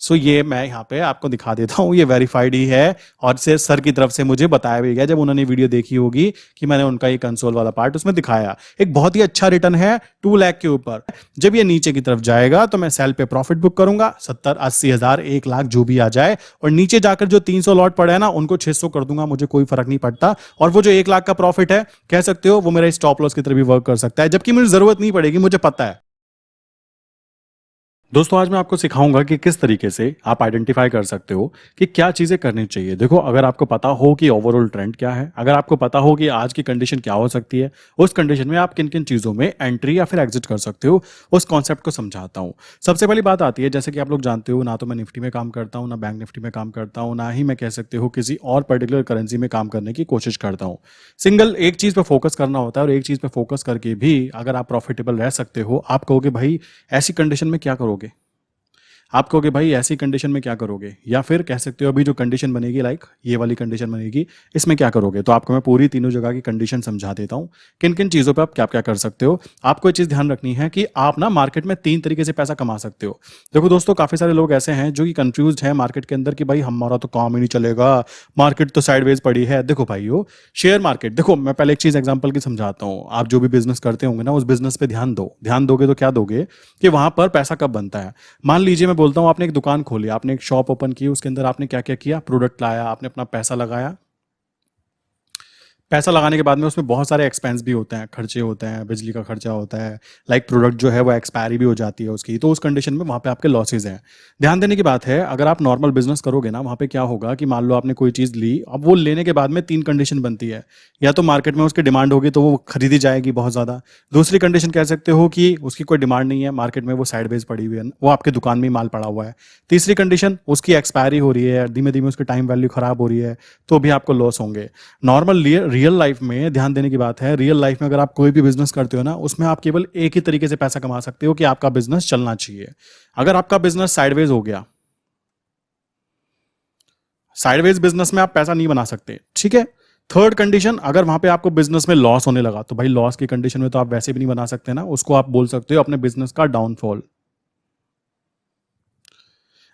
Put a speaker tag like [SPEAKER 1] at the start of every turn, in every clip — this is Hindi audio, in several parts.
[SPEAKER 1] सो ये मैं यहाँ पे आपको दिखा देता हूँ, ये वेरीफाइड ही है और से सर की तरफ से मुझे बताया भी गया जब उन्होंने वीडियो देखी होगी कि मैंने उनका ये कंसोल वाला पार्ट उसमें दिखाया। एक बहुत ही अच्छा रिटर्न है 2 लाख के ऊपर। जब ये नीचे की तरफ जाएगा तो मैं सेल पे प्रॉफिट बुक करूंगा, 70-80 हज़ार 1 लाख जो भी आ जाए, और नीचे जाकर जो 300 लॉट पड़े हैं ना उनको 600 कर दूंगा, मुझे कोई फर्क नहीं पड़ता। और वो जो 1 लाख का प्रॉफिट है कह सकते हो वो मेरा स्टॉप लॉस की तरह भी वर्क कर सकता है, जबकि मुझे जरूरत नहीं पड़ेगी, मुझे पता है। दोस्तों आज मैं आपको सिखाऊंगा कि किस तरीके से आप आइडेंटिफाई कर सकते हो कि क्या चीजें करनी चाहिए। देखो, अगर आपको पता हो कि ओवरऑल ट्रेंड क्या है, अगर आपको पता हो कि आज की कंडीशन क्या हो सकती है, उस कंडीशन में आप किन किन चीजों में एंट्री या फिर एग्जिट कर सकते हो, उस कॉन्सेप्ट को समझाता हूं। सबसे पहली बात आती है, जैसे कि आप लोग जानते हो, ना तो मैं निफ्टी में काम करता हूं, ना बैंक निफ्टी में काम करता हूं, ना ही मैं कह सकते हो किसी और पर्टिकुलर करेंसी में काम करने की कोशिश करता हूं। सिंगल एक चीज पे फोकस करना होता है, और एक चीज पे फोकस करके भी अगर आप प्रॉफिटेबल रह सकते हो, आप कहोगे भाई ऐसी कंडीशन में क्या करोगे, आप कहोगे भाई ऐसी कंडीशन में क्या करोगे, या फिर कह सकते हो अभी जो कंडीशन बनेगी, लाइक ये वाली कंडीशन बनेगी, इसमें क्या करोगे। तो आपको मैं पूरी तीनों जगह की कंडीशन समझा देता हूं, किन किन चीज़ों पे आप क्या क्या कर सकते हो। आपको ये चीज़ ध्यान रखनी है कि आप ना मार्केट में 3 तरीके से पैसा कमा सकते हो। देखो दोस्तों, काफ़ी सारे लोग ऐसे हैं जो कि कंफ्यूज है मार्केट के अंदर कि भाई हमारा तो काम ही नहीं चलेगा, मार्केट तो साइडवेज पड़ी है। देखो भाइयों, शेयर मार्केट, देखो मैं पहले एक चीज़ एग्जाम्पल की समझाता हूँ। आप जो भी बिजनेस करते होंगे ना, उस बिजनेस पे ध्यान दो। ध्यान दोगे तो क्या दोगे कि वहां पर पैसा कब बनता है। मान लीजिए मैं बोलता हूँ, आपने एक दुकान खोली, आपने एक शॉप ओपन की, उसके अंदर आपने क्या क्या किया, प्रोडक्ट लाया, आपने अपना पैसा लगाया। पैसा लगाने के बाद में उसमें बहुत सारे एक्सपेंस भी होते हैं, खर्चे होते हैं, बिजली का खर्चा होता है, लाइक प्रोडक्ट जो है वो एक्सपायरी भी हो जाती है उसकी, तो उस कंडीशन में वहाँ पे आपके लॉसेज हैं। ध्यान देने की बात है, अगर आप नॉर्मल बिजनेस करोगे ना, वहाँ पे क्या होगा कि मान लो आपने कोई चीज़ ली, अब वो लेने के बाद में 3 कंडीशन बनती है। या तो मार्केट में उसकी डिमांड होगी तो वो खरीदी जाएगी बहुत ज़्यादा। दूसरी कंडीशन कह सकते हो कि उसकी कोई डिमांड नहीं है, मार्केट में वो साइडवेज पड़ी हुई है, वो आपके दुकान में ही माल पड़ा हुआ है। तीसरी कंडीशन, उसकी एक्सपायरी हो रही है, धीमे धीमे उसकी टाइम वैल्यू खराब हो रही है, तो भी आपको लॉस होंगे। नॉर्मल रियल लाइफ में ध्यान देने की बात है, रियल लाइफ में अगर आप कोई भी बिजनेस करते हो ना, उसमें आप केवल एक ही तरीके से पैसा कमा सकते हो कि आपका बिजनेस चलना चाहिए। अगर आपका बिजनेस साइडवेज हो गया, साइडवेज बिजनेस में आप पैसा नहीं बना सकते, ठीक है। थर्ड कंडीशन, अगर वहां पे आपको बिजनेस में लॉस होने लगा, तो भाई लॉस की कंडीशन में तो आप वैसे भी नहीं बना सकते ना, उसको आप बोल सकते हो अपने बिजनेस का डाउनफॉल।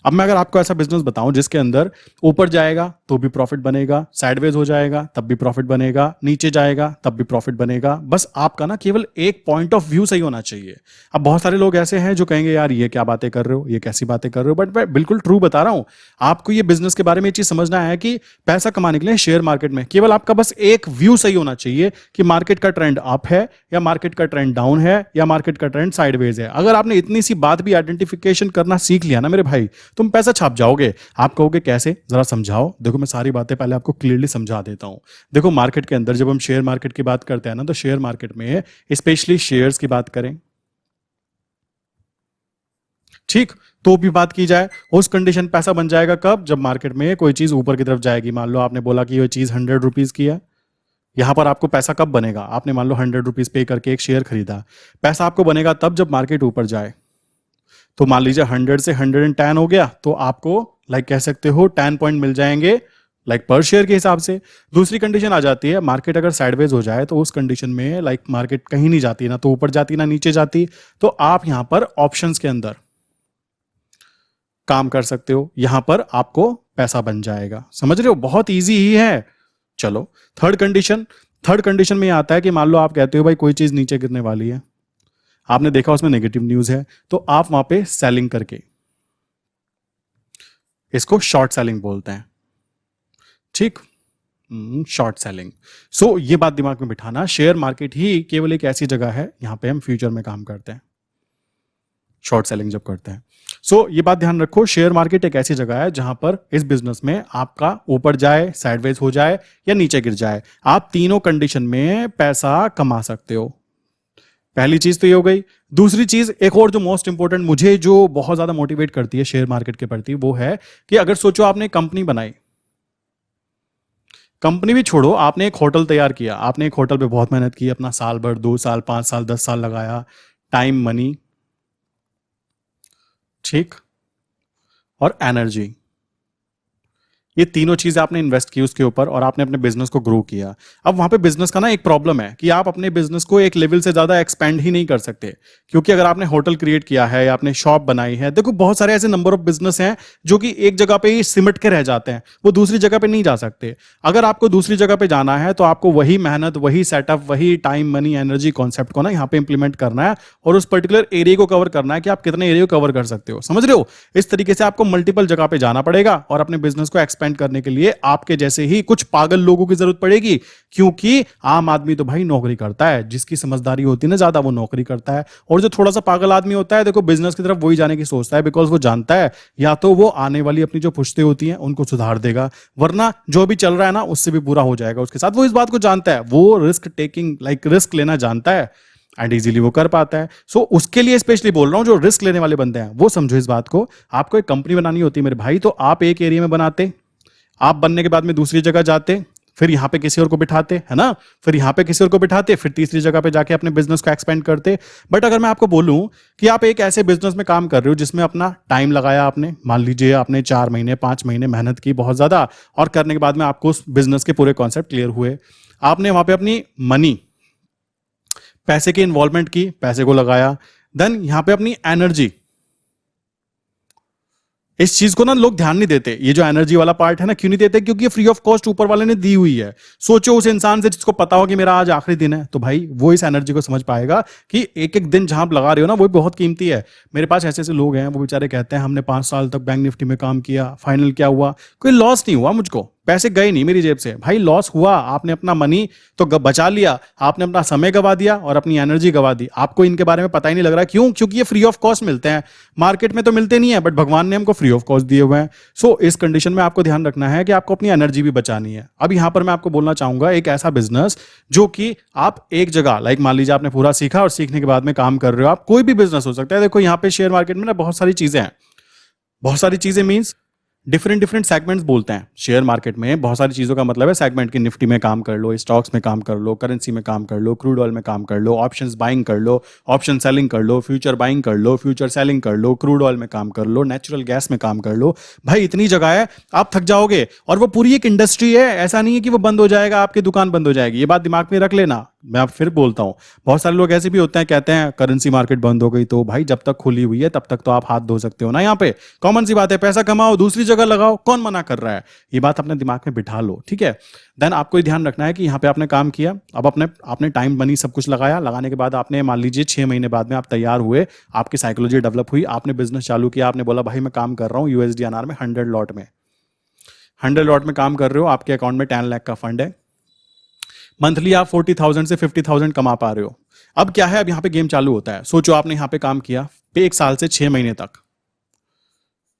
[SPEAKER 1] अब मैं अगर आपको ऐसा बिजनेस बताऊं जिसके अंदर ऊपर जाएगा तो भी प्रॉफिट बनेगा, साइडवेज हो जाएगा तब भी प्रॉफिट बनेगा, नीचे जाएगा तब भी प्रॉफिट बनेगा, बस आपका ना केवल एक पॉइंट ऑफ व्यू सही होना चाहिए। अब बहुत सारे लोग ऐसे हैं जो कहेंगे यार ये क्या बातें कर रहे हो, ये कैसी बातें कर रहे हो, बट मैं बिल्कुल ट्रू बता रहा हूं। आपको ये बिजनेस के बारे में ये चीज समझना है कि पैसा कमाने के लिए शेयर मार्केट में केवल आपका बस एक व्यू सही होना चाहिए कि मार्केट का ट्रेंड अप है या मार्केट का ट्रेंड डाउन है या मार्केट का ट्रेंड साइडवेज है। अगर आपने इतनी सी बात भी आइडेंटिफिकेशन करना सीख लिया ना मेरे भाई, तुम पैसा छाप जाओगे। आप कहोगे कैसे, जरा समझाओ। देखो मैं सारी बातें पहले आपको क्लियरली समझा देता हूं। देखो मार्केट के अंदर जब हम शेयर मार्केट की बात करते हैं ना, तो शेयर मार्केट में स्पेशली शेयर्स की बात करें, ठीक, तो भी बात की जाए, उस कंडीशन पैसा बन जाएगा कब, जब मार्केट में कोई चीज ऊपर की तरफ जाएगी। मान लो आपने बोला कि ये चीज 100 रुपीज की है, यहां पर आपको पैसा कब बनेगा, आपने मान लो 100 रुपीज पे करके एक शेयर खरीदा, पैसा आपको बनेगा तब जब मार्केट ऊपर जाए। तो मान लीजिए 100 से 110 हो गया, तो आपको लाइक कह सकते हो 10 पॉइंट मिल जाएंगे, लाइक पर शेयर के हिसाब से। दूसरी कंडीशन आ जाती है, मार्केट अगर साइडवेज हो जाए, तो उस कंडीशन में लाइक मार्केट कहीं नहीं जाती, ना तो ऊपर जाती ना नीचे जाती, तो आप यहां पर ऑप्शंस के अंदर काम कर सकते हो, यहां पर आपको पैसा बन जाएगा। समझ रहे हो, बहुत ईजी ही है। चलो थर्ड कंडीशन, थर्ड कंडीशन में आता है कि मान लो आप कहते हो भाई कोई चीज नीचे गिरने वाली है, आपने देखा उसमें नेगेटिव न्यूज है, तो आप वहां पे सेलिंग करके, इसको शॉर्ट सेलिंग बोलते हैं, ठीक, शॉर्ट सेलिंग। सो ये बात दिमाग में बिठाना, शेयर मार्केट ही केवल एक ऐसी जगह है यहां पे हम फ्यूचर में काम करते हैं, शॉर्ट सेलिंग जब करते हैं। सो ये बात ध्यान रखो, शेयर मार्केट एक ऐसी जगह है जहां पर इस बिजनेस में आपका ऊपर जाए, साइडवेज हो जाए या नीचे गिर जाए, आप तीनों कंडीशन में पैसा कमा सकते हो। पहली चीज तो ये हो गई। दूसरी चीज एक और जो मोस्ट इंपॉर्टेंट मुझे जो बहुत ज्यादा मोटिवेट करती है शेयर मार्केट के प्रति, वो है कि अगर सोचो आपने कंपनी बनाई, कंपनी भी छोड़ो, आपने एक होटल तैयार किया, आपने एक होटल पे बहुत मेहनत की, अपना साल भर, 2 साल, 5 साल, 10 साल लगाया, टाइम, मनी, ठीक, और एनर्जी, ये तीनों चीजें आपने इन्वेस्ट की उसके ऊपर और आपने अपने बिजनेस को ग्रो किया। अब वहां पे बिजनेस का ना एक प्रॉब्लम है कि आप अपने बिजनेस को एक लेवल से ज्यादा एक्सपेंड ही नहीं कर सकते, क्योंकि अगर आपने होटल क्रिएट किया है या आपने शॉप बनाई है, देखो बहुत सारे ऐसे नंबर ऑफ बिजनेस हैं जो कि एक जगह पे ही सिमट के रह जाते हैं, वो दूसरी जगह पे नहीं जा सकते। अगर आपको दूसरी जगह पे जाना है तो आपको वही मेहनत, वही सेटअप, वही टाइम मनी एनर्जी कॉन्सेप्ट को ना यहाँ पे इंप्लीमेंट करना है और उस पर्टिकुलर एरिया को कवर करना है कि आप कितने एरिया को कवर कर सकते हो। समझ रहे हो? इस तरीके से आपको मल्टीपल जगह पे जाना पड़ेगा और अपने बिजनेस को एक्सपेंड करने के लिए आपके जैसे ही कुछ पागल लोगों की जरूरत पड़ेगी, क्योंकि आम आदमी तो भाई नौकरी करता है, जिसकी समझदारी होती है ना ज्यादा वो नौकरी करता है, और जो थोड़ा सा पागल आदमी होता है देखो बिजनेस की तरफ वही जाने की सोचता है, बिकॉज वो जानता है या तो वो आने वाली अपनी जो पुश्तें होती हैं उनको सुधार देगा, वरना जो भी चल रहा है ना उससे भी बुरा हो जाएगा उसके साथ। वो इस बात को जानता है, वो रिस्क टेकिंग रिस्क लेना जानता है एंड इजीली वो कर पाता है। सो उसके लिए स्पेशली बोल रहा हूं, जो रिस्क लेने वाले बंदे हैं वो समझो इस बात को। आपको एक कंपनी बनानी होती है मेरे भाई, तो आप एक एरिया में बनाते, आप बनने के बाद में दूसरी जगह जाते, फिर यहां पे किसी और को बिठाते, है ना, फिर यहां पे किसी और को बिठाते, फिर तीसरी जगह पे जाके अपने बिजनेस को एक्सपेंड करते। बट अगर मैं आपको बोलूं कि आप एक ऐसे बिजनेस में काम कर रहे हो जिसमें अपना टाइम लगाया आपने, मान लीजिए आपने 4 महीने 5 महीने मेहनत की बहुत ज्यादा, और करने के बाद में आपको उस बिजनेस के पूरे कॉन्सेप्ट क्लियर हुए, आपने वहां पे अपनी मनी, पैसे की इन्वॉल्वमेंट की, पैसे को लगाया, देन यहां पे अपनी एनर्जी, इस चीज को ना लोग ध्यान नहीं देते, ये जो एनर्जी वाला पार्ट है ना, क्यों नहीं देते? क्योंकि ये फ्री ऑफ कॉस्ट ऊपर वाले ने दी हुई है। सोचो उस इंसान से जिसको पता हो कि मेरा आज आखिरी दिन है, तो भाई वो इस एनर्जी को समझ पाएगा कि एक एक दिन जहां आप लगा रहे हो ना वो बहुत कीमती है। मेरे पास ऐसे ऐसे लोग हैं, वो बेचारे कहते हैं हमने 5 साल तक बैंक निफ्टी में काम किया, फाइनल क्या हुआ? कोई लॉस नहीं हुआ मुझको, पैसे गए नहीं मेरी जेब से। भाई लॉस हुआ, आपने अपना मनी तो बचा लिया, आपने अपना समय गवा दिया और अपनी एनर्जी गवा दी। आपको इनके बारे में पता ही नहीं लग रहा। क्यों? क्योंकि ये फ्री ऑफ कॉस्ट मिलते हैं, मार्केट में तो मिलते नहीं है, बट भगवान ने हमको फ्री ऑफ कॉस्ट दिए हुए हैं। सो इस कंडीशन में आपको ध्यान रखना है कि आपको अपनी एनर्जी भी बचानी है। अब यहां पर मैं आपको बोलना चाहूंगा एक ऐसा बिजनेस जो कि आप एक जगह, मान लीजिए आपने पूरा सीखा और सीखने के बाद में काम कर रहे हो, आप कोई भी बिजनेस हो सकता है। देखो यहां पे शेयर मार्केट में ना बहुत सारी चीजें हैं, बहुत सारी चीजें मींस डिफरेंट डिफरेंट सेगमेंट्स बोलते हैं। शेयर मार्केट में बहुत सारी चीजों का मतलब है सेगमेंट की, निफ्टी में काम कर लो, स्टॉक्स में काम कर लो, करेंसी में काम कर लो, क्रूड ऑयल में काम कर लो, ऑप्शंस बाइंग कर लो, ऑप्शन सेलिंग कर लो, फ्यूचर बाइंग कर लो, फ्यूचर सेलिंग कर लो, क्रूड ऑयल में काम कर लो, नेचुरल गैस में काम कर लो। भाई इतनी जगह है, आप थक जाओगे। और वो पूरी एक इंडस्ट्री है, ऐसा नहीं है कि वो बंद हो जाएगा, आपकी दुकान बंद हो जाएगी। ये बात दिमाग में रख लेना। मैं आप फिर बोलता हूं, बहुत सारे लोग ऐसे भी होते हैं, कहते हैं करेंसी मार्केट बंद हो गई, तो भाई जब तक खुली हुई है तब तक तो आप हाथ धो सकते हो ना। यहाँ पे कॉमन सी बात है, पैसा कमाओ दूसरी जगह लगाओ, कौन मना कर रहा है? ये बात अपने दिमाग में बिठा लो, ठीक है। देन आपको ये ध्यान रखना है कि यहाँ पे आपने काम किया, अब आपने टाइम मनी सब कुछ लगाया, लगाने के बाद आपने मान लीजिए 6 महीने बाद में आप तैयार हुए, आपकी साइकोलॉजी डेवलप हुई, आपने बिजनेस चालू किया, आपने बोला भाई मैं काम कर रहा हूँ USD/INR में 100 लॉट में, 100 लॉट में काम कर रहे हो, आपके अकाउंट में 10 लाख का फंड है, मंथली आप 40,000 से 50,000 कमा पा रहे हो। अब क्या है, अब यहां पे गेम चालू होता है। सोचो आपने यहां पे काम किया 1 साल से 6 महीने तक,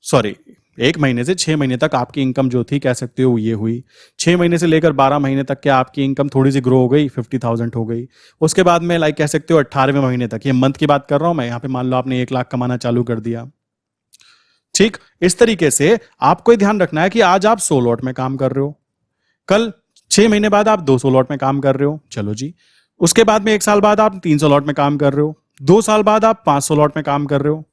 [SPEAKER 1] सॉरी 1 महीने से 6 महीने तक आपकी इनकम जो थी कह सकते हो ये हुई। 6 महीने से लेकर 12 महीने तक क्या आपकी इनकम थोड़ी सी ग्रो हो गई, 50,000 हो गई। उसके बाद में कह सकते हो 18वें महीने तक, ये मंथ की बात कर रहा हूं मैं, यहां पे मान लो आपने 1 लाख कमाना चालू कर दिया। ठीक इस तरीके से आपको ध्यान रखना है कि आज आप 100 लॉट में काम कर रहे हो, कल 6 महीने बाद आप 200 लॉट में काम कर रहे हो, चलो जी। उसके बाद में 1 साल बाद आप 300 लॉट में काम कर रहे हो, 2 साल बाद आप 500 लॉट में काम कर रहे हो,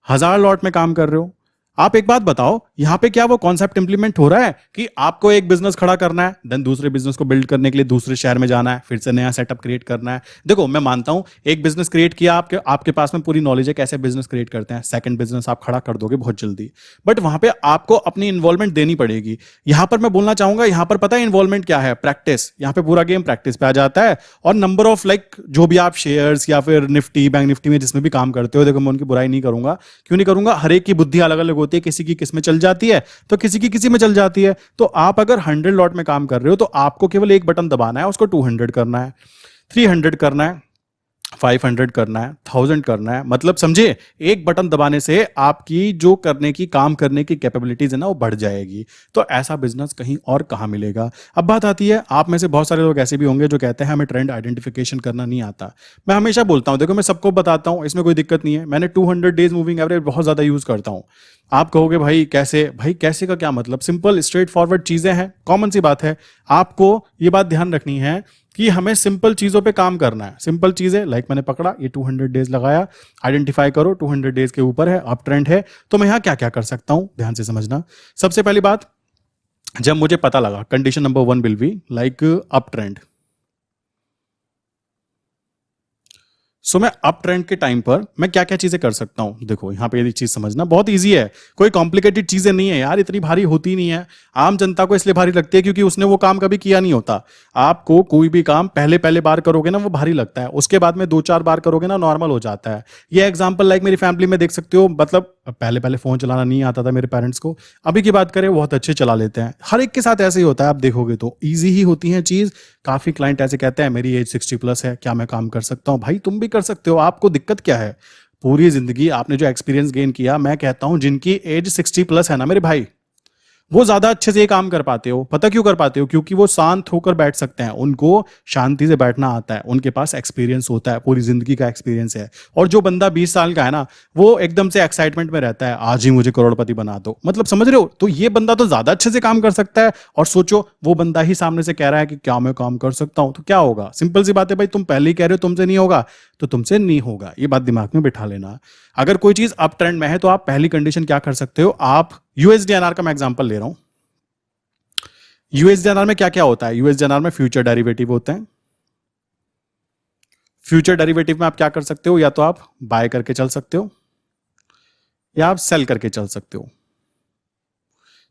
[SPEAKER 1] 1000 लॉट में काम कर रहे हो। आप एक बात बताओ, यहां पे क्या वो कॉन्सेप्ट इंप्लीमेंट हो रहा है कि आपको एक बिजनेस खड़ा करना है, देन दूसरे बिजनेस को बिल्ड करने के लिए दूसरे शहर में जाना है, फिर से नया सेटअप क्रिएट करना है? देखो मैं मानता हूं एक बिजनेस क्रिएट किया, आपके पास में पूरी नॉलेज है कैसे बिजनेस क्रिएट करते हैं, सेकंड बिजनेस आप खड़ा कर दोगे बहुत जल्दी, बट वहां पे आपको अपनी इन्वॉल्वमेंट देनी पड़ेगी। यहां पर मैं बोलना चाहूंगा, यहां पर पता है इन्वॉल्वमेंट क्या है? प्रैक्टिस। यहां पे पूरा गेम प्रैक्टिस पे आ जाता है, और नंबर ऑफ जो भी आप शेयर्स या फिर निफ्टी, बैंक निफ्टी में जिसमें भी काम करते हो, देखो मैं उनकी बुराई नहीं करूंगा, क्यों नहीं करूंगा, हर एक की बुद्धि अलग अलग होती है, किसी की किसमें चल जाती है तो किसी की किसी में चल जाती है। तो आप अगर 100 लॉट में काम कर रहे हो तो आपको केवल एक बटन दबाना है, उसको 200 करना है, 300 करना है, 500 करना है, 1000 करना है। मतलब समझे, एक बटन दबाने से आपकी जो करने की, काम करने की कैपेबिलिटीज है ना वो बढ़ जाएगी। तो ऐसा बिजनेस कहीं और कहां मिलेगा? अब बात आती है, आप में से बहुत सारे लोग ऐसे भी होंगे जो कहते हैं हमें ट्रेंड आइडेंटिफिकेशन करना नहीं आता। मैं हमेशा बोलता हूं, देखो मैं सबको बताता हूं, इसमें कोई दिक्कत नहीं है। मैंने 200 डेज मूविंग एवरेज बहुत ज्यादा यूज करता हूं। आप कहोगे भाई कैसे? भाई कैसे का क्या मतलब? सिंपल स्ट्रेट फॉरवर्ड चीजें हैं, कॉमन सी बात है। आपको ये बात ध्यान रखनी है कि हमें सिंपल चीजों पे काम करना है। सिंपल चीजें मैंने पकड़ा, ये 200 डेज लगाया, आइडेंटिफाई करो 200 डेज के ऊपर है, अप ट्रेंड है, तो मैं यहां क्या क्या कर सकता हूं, ध्यान से समझना। सबसे पहली बात, जब मुझे पता लगा condition number 1 will be like up trend, so मैं अप ट्रेंड के टाइम पर मैं क्या क्या चीजें कर सकता हूं। देखो यहां पे ये चीज समझना बहुत इजी है, कोई कॉम्प्लिकेटेड चीजें नहीं है यार, इतनी भारी होती नहीं है। आम जनता को इसलिए भारी लगती है क्योंकि उसने वो काम कभी किया नहीं होता। आपको कोई भी काम पहले पहले बार करोगे ना वो भारी लगता है, उसके बाद में 2-4 बार करोगे ना नॉर्मल हो जाता है। ये एग्जाम्पल लाइक मेरी फैमिली में देख सकते हो, मतलब पहले पहले फोन चलाना नहीं आता था मेरे पेरेंट्स को, अभी की बात करें बहुत अच्छे चला लेते हैं। हर एक के साथ ऐसे ही होता है, आप देखोगे तो ईजी ही होती है चीज। काफी क्लाइंट ऐसे कहते हैं मेरी एज 60+ है, क्या मैं काम कर सकता हूं? भाई तुम भी कर सकते हो, आपको दिक्कत क्या है? पूरी जिंदगी आपने जो एक्सपीरियंस गेन किया, मैं कहता हूं जिनकी एज 60+ है ना मेरे भाई, वो ज्यादा अच्छे से ये काम कर पाते हो। पता क्यों कर पाते हो? क्योंकि वो शांत होकर बैठ सकते हैं, उनको शांति से बैठना आता है, उनके पास एक्सपीरियंस होता है, पूरी जिंदगी का एक्सपीरियंस है। और जो बंदा 20 साल का है ना, वो एकदम से एक्साइटमेंट में रहता है, आज ही मुझे करोड़पति बना दो, मतलब समझ रहे हो? तो ये बंदा तो ज्यादा अच्छे से काम कर सकता है। और सोचो वो बंदा ही सामने से कह रहा है कि क्या मैं काम कर सकता हूं, तो क्या होगा? सिंपल सी बात है भाई, तुम पहले ही कह रहे हो तुमसे नहीं होगा, तो तुमसे नहीं होगा। ये बात दिमाग में बिठा लेना। अगर कोई चीज अप ट्रेंड में है तो आप पहली कंडीशन क्या कर सकते हो, आप यूएसडीएनआर का मैं एग्जांपल ले रहा हूं। यूएसडीएनआर में क्या क्या होता है? यूएसडीएनआर में फ्यूचर डेरिवेटिव होते हैं। फ्यूचर डेरिवेटिव में आप क्या कर सकते हो, या तो आप बाय करके चल सकते हो या आप सेल करके चल सकते हो।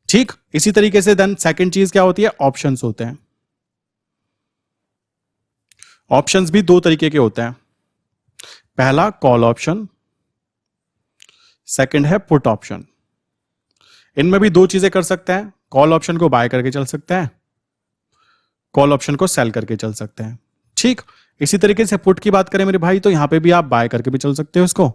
[SPEAKER 1] ठीक इसी तरीके से देन सेकंड चीज क्या होती है, ऑप्शंस होते हैं। ऑप्शंस भी दो तरीके के होते हैं, पहला कॉल ऑप्शन, सेकंड है पुट ऑप्शन। इनमें भी दो चीजें कर सकते हैं, कॉल ऑप्शन को बाय करके चल सकते हैं, कॉल ऑप्शन को सेल करके चल सकते हैं। ठीक इसी तरीके से पुट की बात करें मेरे भाई, तो यहां पे भी आप बाय करके भी चल सकते हो इसको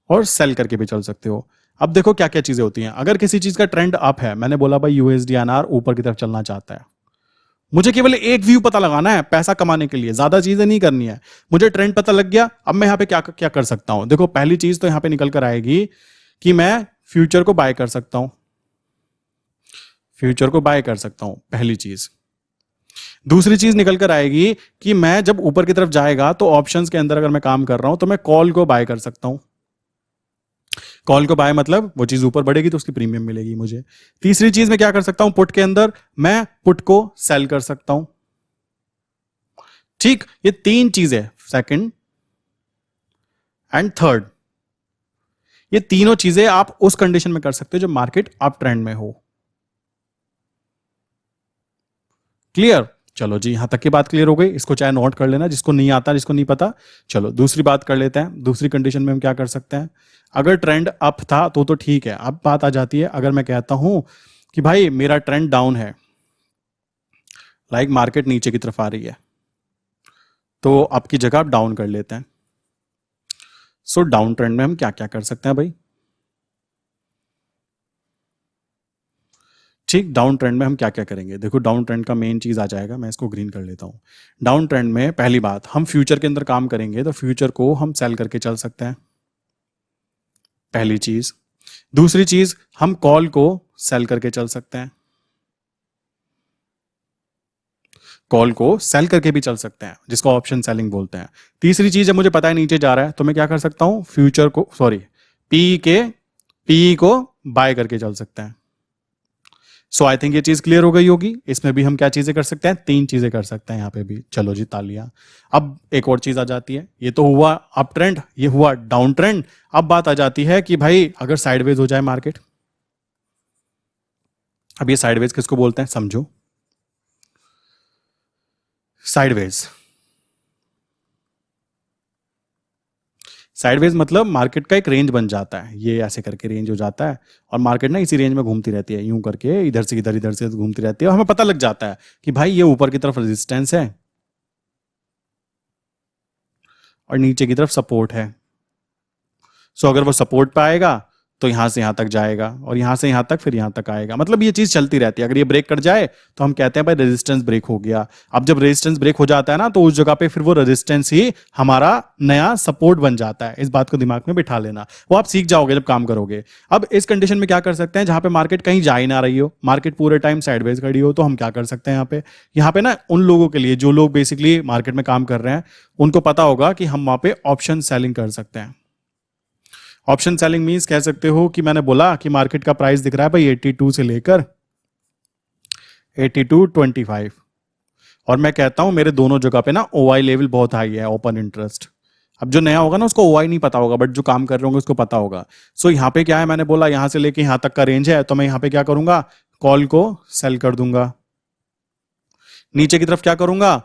[SPEAKER 1] और सेल करके भी चल सकते हो। अब देखो क्या क्या चीजें होती हैं। अगर किसी चीज का ट्रेंड अप है, मैंने बोला भाई यूएसडीएनआर ऊपर की तरफ चलना चाहता है, मुझे केवल एक व्यू पता लगाना है पैसा कमाने के लिए, ज्यादा चीजें नहीं करनी है। मुझे ट्रेंड पता लग गया, अब मैं यहां पे क्या क्या कर सकता हूं। देखो पहली चीज तो यहां पे निकल कर आएगी कि मैं फ्यूचर को बाय कर सकता हूं, फ्यूचर को बाय कर सकता हूं, पहली चीज। दूसरी चीज निकल कर आएगी कि मैं जब ऊपर की तरफ जाएगा तो ऑप्शंस के अंदर अगर मैं काम कर रहा हूं तो मैं कॉल को बाय कर सकता हूं। कॉल को बाय मतलब वो चीज ऊपर बढ़ेगी तो उसकी प्रीमियम मिलेगी मुझे। तीसरी चीज मैं क्या कर सकता हूं, पुट के अंदर मैं पुट को सेल कर सकता हूं। ठीक ये तीन चीजें, सेकंड एंड थर्ड, ये तीनों चीजें आप उस कंडीशन में कर सकते हो जब मार्केट अप ट्रेंड में हो। क्लियर? चलो जी यहां तक की बात क्लियर हो गई, इसको चाहे नोट कर लेना जिसको नहीं आता, जिसको नहीं पता। चलो दूसरी बात कर लेते हैं। दूसरी कंडीशन में हम क्या कर सकते हैं, अगर ट्रेंड अप था तो ठीक है। अब बात आ जाती है, अगर मैं कहता हूं कि भाई मेरा ट्रेंड डाउन है, लाइक मार्केट नीचे की तरफ आ रही है, तो अप की जगह आप डाउन कर लेते हैं। सो डाउन ट्रेंड में हम क्या क्या कर सकते हैं भाई? ठीक डाउन ट्रेंड में हम क्या क्या करेंगे, देखो डाउन ट्रेंड का मेन चीज आ जाएगा, मैं इसको ग्रीन कर लेता हूं। डाउन ट्रेंड में पहली बात, हम फ्यूचर के अंदर काम करेंगे तो फ्यूचर को हम सेल करके चल सकते हैं, पहली चीज। दूसरी चीज, हम कॉल को सेल करके चल सकते हैं, कॉल को सेल करके भी चल सकते हैं, जिसको ऑप्शन सेलिंग बोलते हैं। तीसरी चीज, जब मुझे पता है नीचे जा रहा है तो मैं क्या कर सकता हूं, फ्यूचर को सॉरी पी को बाय करके चल सकते हैं। सो आई थिंक ये चीज क्लियर हो गई होगी। इसमें भी हम क्या चीजें कर सकते हैं, तीन चीजें कर सकते हैं यहां पे भी। चलो जी तालियां। अब एक और चीज आ जाती है, ये तो हुआ अप ट्रेंड, ये हुआ डाउन ट्रेंड। अब बात आ जाती है कि भाई अगर साइडवेज हो जाए मार्केट, अब ये साइडवेज किसको बोलते हैं समझो। साइडवेज, साइडवेज मतलब मार्केट का एक रेंज बन जाता है, ये ऐसे करके रेंज हो जाता है और मार्केट ना इसी रेंज में घूमती रहती है, यूं करके इधर से इधर, इधर से घूमती रहती है और हमें पता लग जाता है कि भाई ये ऊपर की तरफ रेजिस्टेंस है और नीचे की तरफ सपोर्ट है। सो अगर वो सपोर्ट पे आएगा तो यहां से यहां तक जाएगा और यहां से यहां तक फिर यहां तक आएगा, मतलब ये चीज चलती रहती है। अगर ये ब्रेक कर जाए तो हम कहते हैं भाई रेजिस्टेंस ब्रेक हो गया। अब जब रेजिस्टेंस ब्रेक हो जाता है ना, तो उस जगह पे फिर वो रेजिस्टेंस ही हमारा नया सपोर्ट बन जाता है। इस बात को दिमाग में बिठा लेना, वो आप सीख जाओगे जब काम करोगे। अब इस कंडीशन में क्या कर सकते हैं, जहां पे मार्केट कहीं जा ही ना रही हो, मार्केट पूरे टाइम साइडवेज खड़ी हो, तो हम क्या कर सकते हैं यहाँ पे ना उन लोगों के लिए जो लोग बेसिकली मार्केट में काम कर रहे हैं, उनको पता होगा कि हम वहां पे ऑप्शन सेलिंग कर सकते हैं। ऑप्शन सेलिंग मींस कह सकते हो कि मैंने बोला कि मार्केट का प्राइस दिख रहा है भाई 82 से लेकर 82.25, और मैं कहता हूं मेरे दोनों जगह पे ना OI लेवल बहुत हाई है, ओपन इंटरेस्ट। अब जो नया होगा ना उसको OI नहीं पता होगा, बट जो काम कर रहे होंगे उसको पता होगा। सो यहाँ पे क्या है, मैंने बोला यहां से लेके यहां तक का रेंज है, तो मैं यहाँ पे क्या करूंगा, कॉल को सेल कर दूंगा। नीचे की तरफ क्या करूंगा,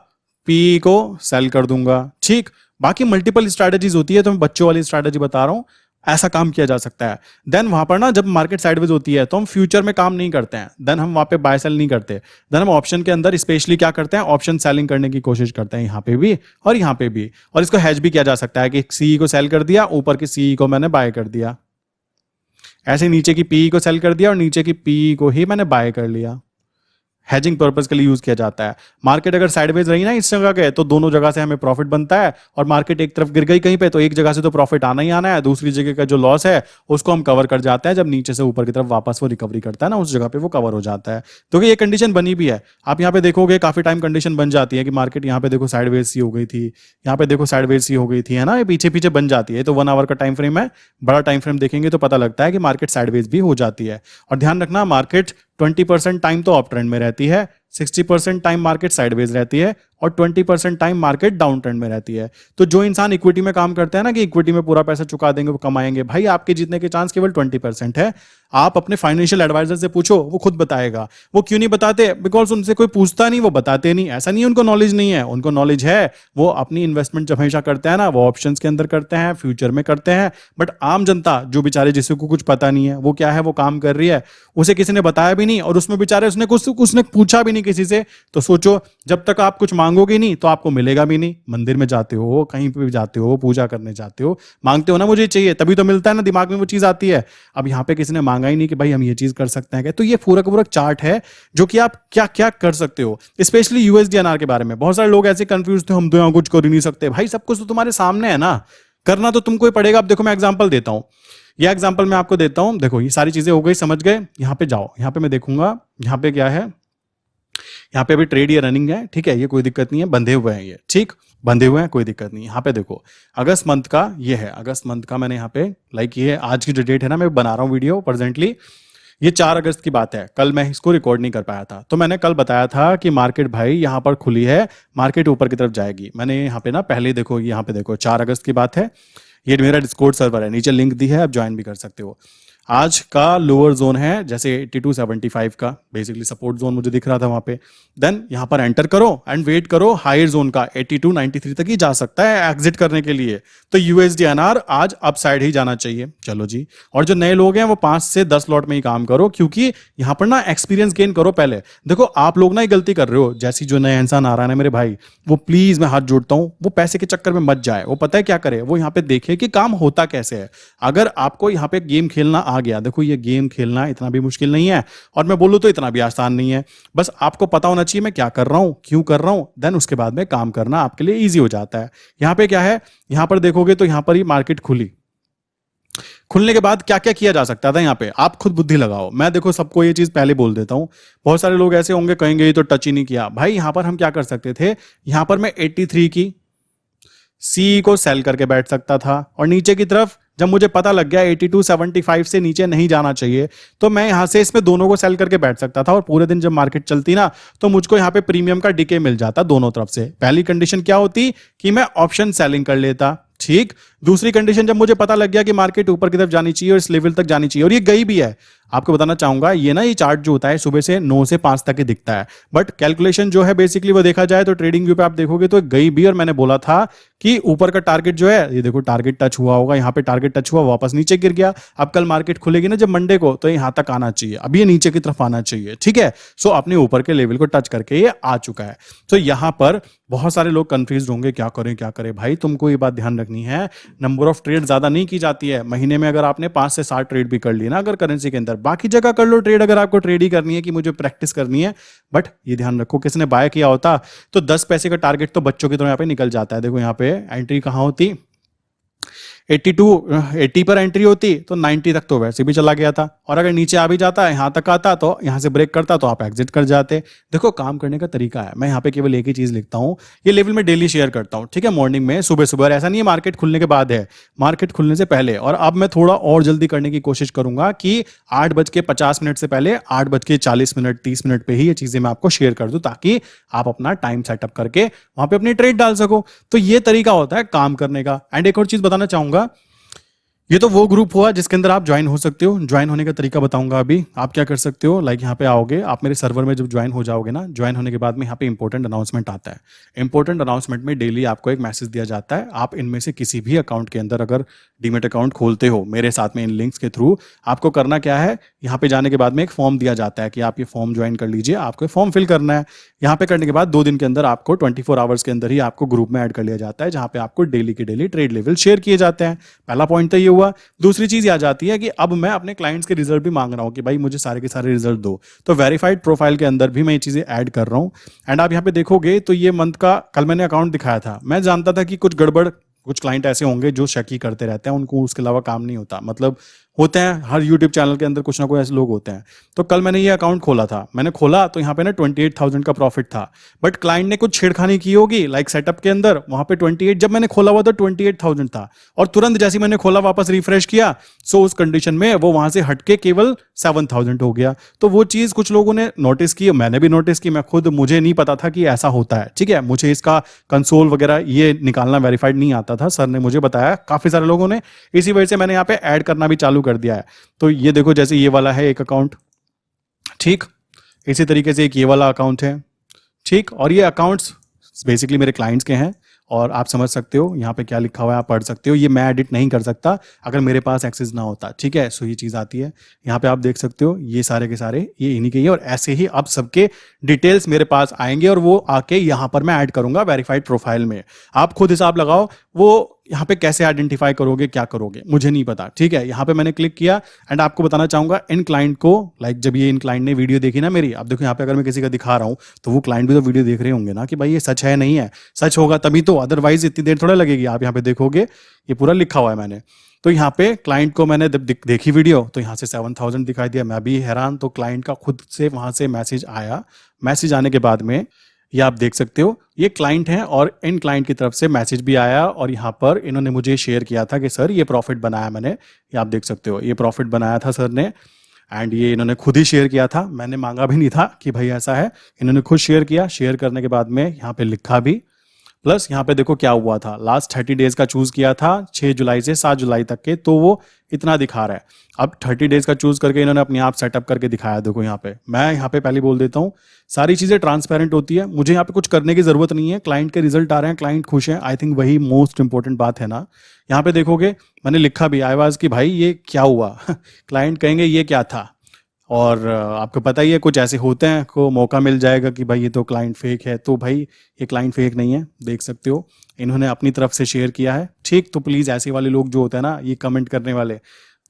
[SPEAKER 1] पी को सेल कर दूंगा। ठीक, बाकी मल्टीपल स्ट्रैटेजीज होती है, तो मैं बच्चों वाली स्ट्रैटेजी बता रहा हूं, ऐसा काम किया जा सकता है। देन वहां पर ना जब मार्केट साइडवेज होती है तो हम फ्यूचर में काम नहीं करते हैं, देन हम वहां पे बाय सेल नहीं करते, देन हम ऑप्शन के अंदर स्पेशली क्या करते हैं, ऑप्शन सेलिंग करने की कोशिश करते हैं, यहां पे भी और यहां पे भी। और इसको हैज भी किया जा सकता है कि सीई को सेल कर दिया, ऊपर की सीई को मैंने बाय कर दिया, ऐसे नीचे की पीई को सेल कर दिया और नीचे की पीई को ही मैंने बाय कर लिया। हैजिंग पर्पस के लिए यूज किया जाता है। मार्केट अगर साइडवेज रही ना इस जगह के, तो दोनों जगह से हमें प्रॉफिट बनता है, और मार्केट एक तरफ गिर गई कहीं पे तो एक जगह से तो प्रॉफिट आना ही आना है, दूसरी जगह का जो लॉस है उसको हम कवर कर जाते हैं, जब नीचे से ऊपर की तरफ वापस वो रिकवरी करता है ना, उस जगह पे वो कवर हो जाता है। तो ये कंडीशन बनी भी है, आप यहाँ पे देखोगे काफी टाइम कंडीशन बन जाती है कि मार्केट यहाँ पे देखो साइडवेज सी हो गई थी, यहाँ पे देखो साइडवेज सी हो गई थी, है ना, ये पीछे पीछे बन जाती है। तो 1 आवर का टाइम फ्रेम है, बड़ा टाइम फ्रेम देखेंगे तो पता लगता है कि मार्केट साइडवेज भी हो जाती है। और ध्यान रखना, मार्केट 20% टाइम तो अप ट्रेंड में रहती है, 60% टाइम मार्केट साइडवेज रहती है, और 20% टाइम मार्केट डाउन ट्रेंड में रहती है। तो जो इंसान इक्विटी में काम करते हैं ना कि इक्विटी में पूरा पैसा चुका देंगे वो कमाएंगे, भाई आपके जीतने के चांस केवल 20% है। आप अपने फाइनेंशियल एडवाइजर से पूछो, वो खुद बताएगा। वो क्यों नहीं बताते, बिकॉज उनसे कोई पूछता नहीं, वो बताते नहीं। ऐसा नहीं है उनको नॉलेज नहीं है, उनको नॉलेज है। वो अपनी इन्वेस्टमेंट जब हमेशा करते हैं ना, वो ऑप्शंस के अंदर करते हैं, फ्यूचर में करते हैं। बट आम जनता जो बेचारे जिसको कुछ पता नहीं है, वो क्या है, वो काम कर रही है, उसे किसी ने बताया भी नहीं, और उसमें बेचारे उसने कुछ उसने पूछा भी नहीं किसी से। तो सोचो, जब तक आप कुछ मांगोगे नहीं तो आपको मिलेगा भी नहीं। मंदिर में जाते हो, कहीं पे भी जाते हो, पूजा करने जाते हो, मांगते हो ना मुझे चाहिए, तभी तो मिलता है ना, दिमाग में वो चीज आती है। अब यहाँ पे किसी ने मांगा ही नहीं कि भाई हम ये चीज कर सकते हैं क्या। तो ये पूरा का पूरा चार्ट है जो कि आप क्या क्या कर सकते हो। स्पेशली यूएसडीएनआर के बारे में बहुत सारे लोग ऐसे कंफ्यूज थे, हम तो यहाँ कुछ कर ही नहीं सकते। भाई सब कुछ तो तुम्हारे सामने है ना, करना तो तुमको ही पड़ेगा। अब देखो मैं एग्जांपल देता हूं, ये एग्जांपल मैं आपको देता हूं। देखो ये सारी चीजें हो गई, समझ गए। यहां पे जाओ, यहां पे मैं देखूंगा, यहां पे क्या है, यहाँ पे अभी ट्रेड ये रनिंग है, ठीक है, ये कोई दिक्कत नहीं है, बंधे हुए हैं ये, ठीक, बंधे हुए हैं, कोई दिक्कत नहीं। यहाँ पे देखो अगस्त मंथ का ये है, अगस्त मंथ का मैंने यहाँ पे लाइक ये आज की जो डेट है ना, मैं बना रहा हूँ वीडियो प्रेजेंटली, ये 4 अगस्त की बात है। कल मैं इसको रिकॉर्ड नहीं कर पाया था, तो मैंने कल बताया था कि मार्केट भाई यहाँ पर खुली है, मार्केट ऊपर की तरफ जाएगी। मैंने यहाँ पे ना पहले देखो, यहाँ पे देखो 4 अगस्त की बात है, ये मेरा डिस्कॉर्ड सर्वर है, नीचे लिंक दी है, आप ज्वाइन भी कर सकते हो। आज का लोअर जोन है जैसे 82.75 का, बेसिकली सपोर्ट जोन मुझे दिख रहा था वहां पे। देन यहां पर एंटर करो एंड वेट करो, हायर जोन का 82.93 तक ही जा सकता है एग्जिट करने के लिए। तो यूएसडीएनआर आज अप साइड ही जाना चाहिए। चलो जी, और जो नए लोग हैं वो 5 से 10 लॉट में ही काम करो, क्योंकि यहां पर ना एक्सपीरियंस गेन करो पहले। देखो आप लोग ना ये गलती कर रहे हो, जैसी जो नया इंसान आ रहा है ना मेरे भाई, वो प्लीज मैं हाथ जोड़ता हूं, वो पैसे के चक्कर में मत जाए। वो पता है क्या करे, वो यहाँ पे देखे कि काम होता कैसे है। अगर आपको यहाँ पे गेम खेलना आ गया, देखो ये गेम खेलना इतना भी मुश्किल नहीं है, और मैं बोलूं तो इतना भी आसान नहीं है। बस आपको पता होना चाहिए मैं क्या कर रहा हूं, क्यों कर रहा हूं, देन उसके बाद में काम करना आपके लिए इजी हो जाता है। यहां पे क्या है, यहां पर देखोगे तो यहां पर ही मार्केट खुली, खुलने के बाद क्या क्या किया जा सकता था, यहाँ पे आप खुद बुद्धि लगाओ। मैं देखो सबको ये चीज पहले बोल देता हूं, बहुत सारे लोग ऐसे होंगे कहेंगे ये तो टच ही नहीं किया। भाई यहां पर हम क्या कर सकते थे, यहां पर मैं 83 की सी को सेल करके बैठ सकता था, और नीचे की तरफ जब मुझे पता लग गया 82.75 से नीचे नहीं जाना चाहिए, तो मैं यहां से इसमें दोनों को सेल करके बैठ सकता था। और पूरे दिन जब मार्केट चलती ना, तो मुझको यहां पे प्रीमियम का डीके मिल जाता दोनों तरफ से। पहली कंडीशन क्या होती कि मैं ऑप्शन सेलिंग कर लेता, ठीक। दूसरी कंडीशन, जब मुझे पता लग गया कि मार्केट ऊपर की तरफ जानी चाहिए और इस लेवल तक जानी चाहिए, और ये गई भी है। आपको बताना चाहूंगा, ये ना ये चार्ट जो होता है सुबह से 9 से 5 तक ही दिखता है, बट कैलकुलेशन जो है बेसिकली वो देखा जाए तो ट्रेडिंग व्यू पे आप देखोगे तो गई भी। और मैंने बोला था कि ऊपर का टारगेट जो है, ये देखो टारगेट टच हुआ होगा, यहाँ पे टारगेट टच हुआ, वापस नीचे गिर गया। अब कल मार्केट खुलेगी ना जब मंडे को, तो यहां तक आना चाहिए, अब ये नीचे की तरफ आना चाहिए, ठीक है। सो अपने ऊपर के लेवल को टच करके ये आ चुका है। तो यहां पर बहुत सारे लोग कंफ्यूज होंगे, क्या करें क्या करें। भाई तुमको ये बात ध्यान रखनी है, नंबर ऑफ ट्रेड ज्यादा नहीं की जाती है। महीने में अगर आपने 5 से 7 ट्रेड भी कर ली ना अगर करेंसी के अंदर, बाकी जगह कर लो ट्रेड, अगर आपको ट्रेड ही करनी है कि मुझे प्रैक्टिस करनी है। बट ये ध्यान रखो, किसने बाय किया होता तो 10 पैसे का टारगेट तो बच्चों की तरह यहाँ पे निकल जाता है। देखो यहाँ पे एंट्री कहाँ होती, 80 पर एंट्री होती तो 90 तक तो वैसे भी चला गया था, और अगर नीचे आ भी जाता है यहाँ तक आता तो यहाँ से ब्रेक करता तो आप एग्जिट कर जाते। देखो काम करने का तरीका है, मैं यहाँ पे केवल एक ही चीज लिखता हूँ, ये लेवल में डेली शेयर करता हूँ, ठीक है, मॉर्निंग में सुबह सुबह, ऐसा नहीं है मार्केट खुलने के बाद है, मार्केट खुलने से पहले। और अब मैं थोड़ा और जल्दी करने की कोशिश करूंगा कि 8:50 से पहले 8:40 30 मिनट पे ही ये चीजें मैं आपको शेयर कर दूं, ताकि आप अपना टाइम सेटअप करके वहां पे अपनी ट्रेड डाल सको। तो ये तरीका होता है काम करने का। एंड एक और चीज बताना चाहूंगा, ये तो वो ग्रुप हुआ जिसके अंदर आप ज्वाइन हो सकते हो। ज्वाइन होने का तरीका बताऊंगा अभी। आप क्या कर सकते हो, लाइक यहाँ पे आओगे, आप मेरे सर्वर में जब ज्वाइन हो जाओगे ना, ज्वाइन होने के बाद में यहाँ पे इंपॉर्टेंट अनाउंसमेंट आता है। इंपॉर्टेंट अनाउंसमेंट में डेली आपको एक मैसेज दिया जाता है। आप इनमें से किसी भी अकाउंट के अंदर अगर डीमेट अकाउंट खोलते हो मेरे साथ में इन लिंक्स के थ्रू, आपको करना क्या है, यहाँ पे जाने के बाद में एक फॉर्म दिया जाता है कि आप ये फॉर्म ज्वाइन कर लीजिए। आपको फॉर्म फिल करना है। यहाँ पे करने के बाद 2 दिन के अंदर आपको 24 आवर्स के अंदर ही आपको ग्रुप में ऐड कर लिया जाता है, जहाँ पे आपको डेली के डेली ट्रेड लेवल शेयर किए जाते हैं। पहला पॉइंट तो ये हुआ। दूसरी चीज आ जाती है कि अब मैं अपने क्लाइंट्स के रिजल्ट भी मांग रहा हूं कि भाई मुझे सारे के सारे रिजल्ट दो। तो वेरीफाइड प्रोफाइल के अंदर भी मैं ये चीजें ऐड कर रहा हूं। एंड आप यहाँ पे देखोगे तो ये मंथ का कल मैंने अकाउंट दिखाया था। मैं जानता था कि कुछ गड़बड़, कुछ क्लाइंट ऐसे होंगे जो शक ही करते रहते हैं, उनको उसके अलावा काम नहीं होता, मतलब होते हैं हर यूट्यूब चैनल के अंदर कुछ ना कोई ऐसे लोग होते हैं। तो कल मैंने ये अकाउंट खोला था, मैंने खोला तो यहाँ पे ना 28,000 का प्रॉफिट था, बट क्लाइंट ने कुछ छेड़खानी की होगी लाइक सेटअप के अंदर, वहां पे 28, जब मैंने खोला हुआ तो 28,000 था, और तुरंत जैसे मैंने खोला वापस रिफ्रेश किया, सो उस कंडीशन में वो वहां से हटके केवल 7,000 हो गया। तो वो चीज कुछ लोगों ने नोटिस की, मैंने भी नोटिस की, मैं खुद, मुझे नहीं पता था कि ऐसा होता है, ठीक है, मुझे इसका कंसोल वगैरह ये निकालना वेरीफाइड नहीं आता था, सर ने मुझे बताया, काफी सारे लोगों ने, इसी वजह से मैंने यहाँ पे ऐड करना भी चालू कर दिया है। तो ये देखो जैसे ये वाला है एक अकाउंट, ठीक, इसी तरीके से एक ये वाला अकाउंट है, ठीक, और ये अकाउंट्स बेसिकली मेरे क्लाइंट्स के हैं, और आप समझ सकते हो यहाँ पे क्या लिखा हुआ है, आप पढ़ सकते हो। ये मैं एडिट नहीं कर सकता अगर मेरे पास एक्सेस ना होता, ठीक है। सो ये चीज़ आती है, यहाँ पे आप देख सकते हो ये सारे के सारे ये इन्हीं के ही, और ऐसे ही अब सबके डिटेल्स मेरे पास आएंगे, और वो आके यहाँ पर मैं ऐड करूंगा वेरीफाइड प्रोफाइल में। आप खुद हिसाब लगाओ, वो यहाँ पे कैसे आइडेंटिफाई करोगे, क्या करोगे, मुझे नहीं पता, ठीक है। यहाँ पे मैंने क्लिक किया, एंड आपको बताना चाहूंगा इन क्लाइंट को, लाइक जब ये इन क्लाइंट ने वीडियो देखी ना मेरी, अब देखो यहाँ पे अगर मैं किसी का दिखा रहा हूँ तो वो क्लाइंट भी तो वीडियो देख रहे होंगे ना कि भाई ये सच है नहीं है, सच होगा तभी तो, अदरवाइज इतनी देर थोड़ा लगेगी। आप यहाँ पे देखोगे ये पूरा लिखा हुआ है मैंने, तो यहाँ पे क्लाइंट को मैंने देखी वीडियो तो यहाँ से 7,000 दिखाई दिया, मैं भी हैरान। तो क्लाइंट का खुद से वहां से मैसेज आया, मैसेज आने के बाद में ये आप देख सकते हो ये क्लाइंट हैं, और इन क्लाइंट की तरफ से मैसेज भी आया, और यहाँ पर इन्होंने मुझे शेयर किया था कि सर ये प्रॉफिट बनाया मैंने, ये आप देख सकते हो ये प्रॉफिट बनाया था सर ने, एंड ये इन्होंने खुद ही शेयर किया था, मैंने मांगा भी नहीं था कि भाई ऐसा है, इन्होंने खुद शेयर किया। शेयर करने के बाद में यहाँ पे लिखा भी, प्लस यहाँ पे देखो क्या हुआ था, लास्ट 30 डेज का चूज किया था 6 जुलाई से 7 जुलाई तक के, तो वो इतना दिखा रहा है। अब 30 डेज का चूज करके इन्होंने अपने आप सेटअप करके दिखाया। देखो यहाँ पे मैं यहाँ पे पहले बोल देता हूँ, सारी चीजें ट्रांसपेरेंट होती है, मुझे यहाँ पे कुछ करने की जरूरत नहीं है, क्लाइंट के रिजल्ट आ रहे हैं, क्लाइंट खुश हैं, आई थिंक वही मोस्ट इंपॉर्टेंट बात है ना। यहाँ पे देखोगे मैंने लिखा भी आवाज कि भाई ये क्या हुआ क्लाइंट कहेंगे ये क्या था, और आपको पता ही है कुछ ऐसे होते हैं को मौका मिल जाएगा कि भाई ये तो क्लाइंट फेक है, तो भाई ये क्लाइंट फेक नहीं है, देख सकते हो इन्होंने अपनी तरफ से शेयर किया है, ठीक। तो प्लीज़ ऐसे वाले लोग जो होते हैं ना ये कमेंट करने वाले,